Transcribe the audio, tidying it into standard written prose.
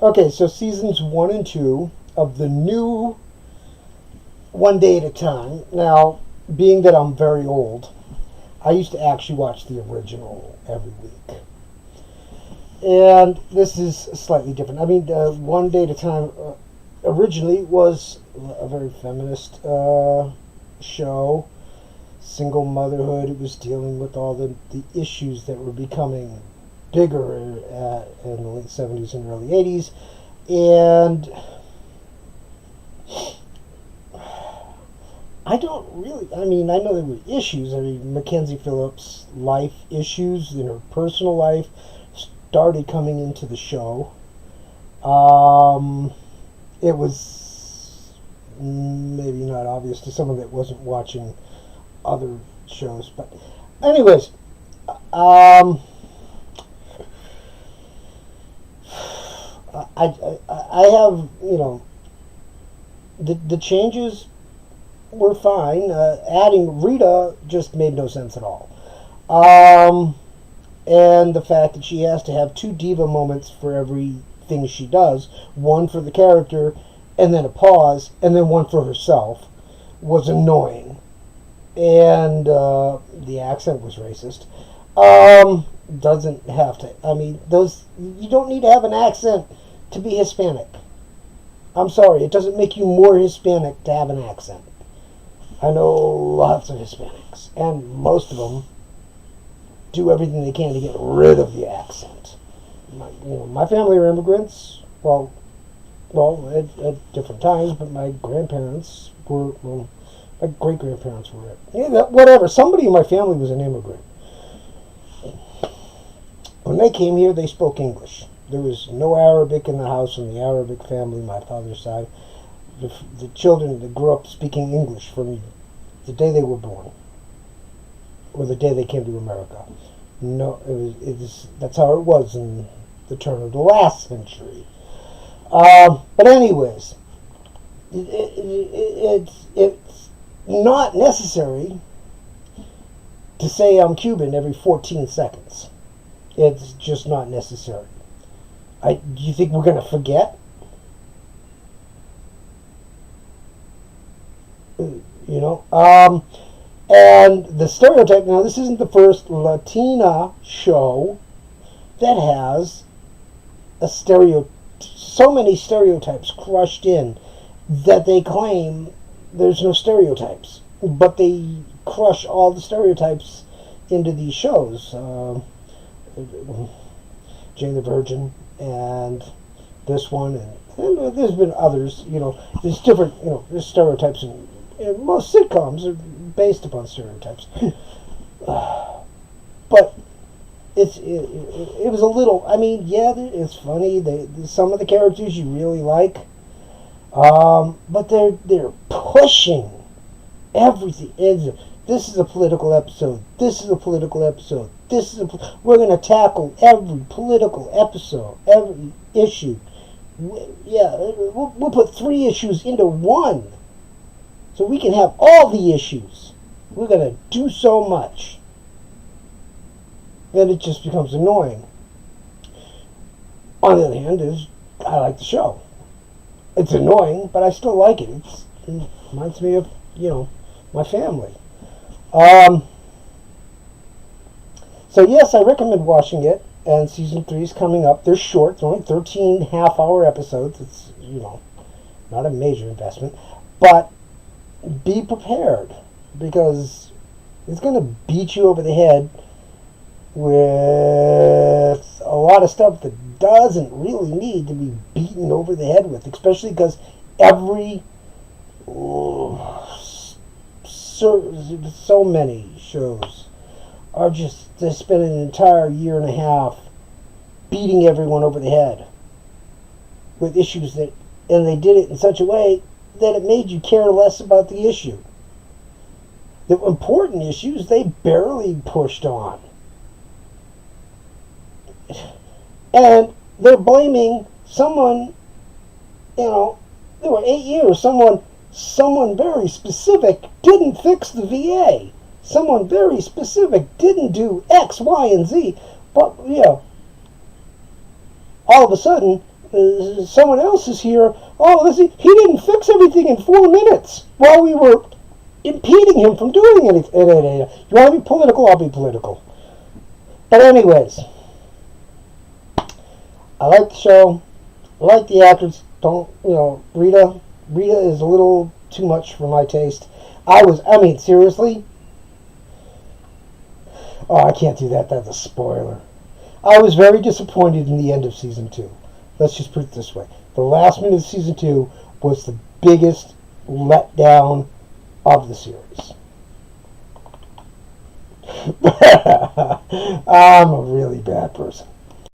Okay, so seasons 1 and 2 of the new One Day at a Time. Now, being that I'm very old, I used to actually watch the original every week. And this is slightly different. I mean, One Day at a Time originally was a very feminist show. Single motherhood. It was dealing with all the issues that were becoming bigger in the late 70s and early 80s. And I don't really, I mean, I know there were issues. I mean, Mackenzie Phillips' life issues in her personal life started coming into the show. It was maybe not obvious to someone that wasn't watching other shows, but anyways, I have, you know, the changes were fine. Adding Rita just made no sense at all. And the fact that she has to have 2 diva moments for everything she does, one for the character, and then a pause, and then one for herself, was annoying. And the accent was racist. Doesn't have to. I mean, you don't need to have an accent to be Hispanic. I'm sorry, it doesn't make you more Hispanic to have an accent. I know lots of Hispanics, and most of them do everything they can to get rid of the accent. My family are immigrants. Well, at different times, but my grandparents were, my great-grandparents were. Whatever. Somebody in my family was an immigrant. When they came here, they spoke English. There was no Arabic in the house in the Arabic family, my father's side. The children that grew up speaking English from the day they were born, or the day they came to America. No, that's how it was in the turn of the last century. But anyways, it's not necessary to say I'm Cuban every 14 seconds. It's just not necessary. Do you think we're going to forget? You know? And the stereotype, now this isn't the first Latina show that has so many stereotypes crushed in that they claim there's no stereotypes. But they crush all the stereotypes into these shows. Jane the Virgin and this one, and there's been others. You know, there's different. You know, there's stereotypes, and most sitcoms are based upon stereotypes. But it was a little. I mean, yeah, it's funny. Some of the characters you really like, but they're pushing everything. This is a political episode. This is a political episode. We're going to tackle every political episode, every issue. We'll put 3 issues into one, so we can have all the issues. We're going to do so much. Then it just becomes annoying. On the other hand, I like the show. It's annoying, but I still like it. It reminds me of, my family. So yes, I recommend watching it, and season 3 is coming up. They're short. They're only 13 half-hour episodes. It's, not a major investment. But be prepared, because it's going to beat you over the head with a lot of stuff that doesn't really need to be beaten over the head with, especially because every so many shows are they spend an entire year and a half beating everyone over the head with issues and they did it in such a way that it made you care less about the issue. The important issues they barely pushed on. And they're blaming someone, there were 8 years, someone very specific didn't fix the VA. Someone very specific didn't do X, Y, and Z. But, all of a sudden, someone else is here. Oh, he didn't fix everything in 4 minutes while we were impeding him from doing anything. You want to be political? I'll be political. But anyways, I like the show. I like the actors. Rita is a little too much for my taste. Seriously. Oh, I can't do that. That's a spoiler. I was very disappointed in the end of season 2. Let's just put it this way. The last minute of season 2 was the biggest letdown of the series. I'm a really bad person.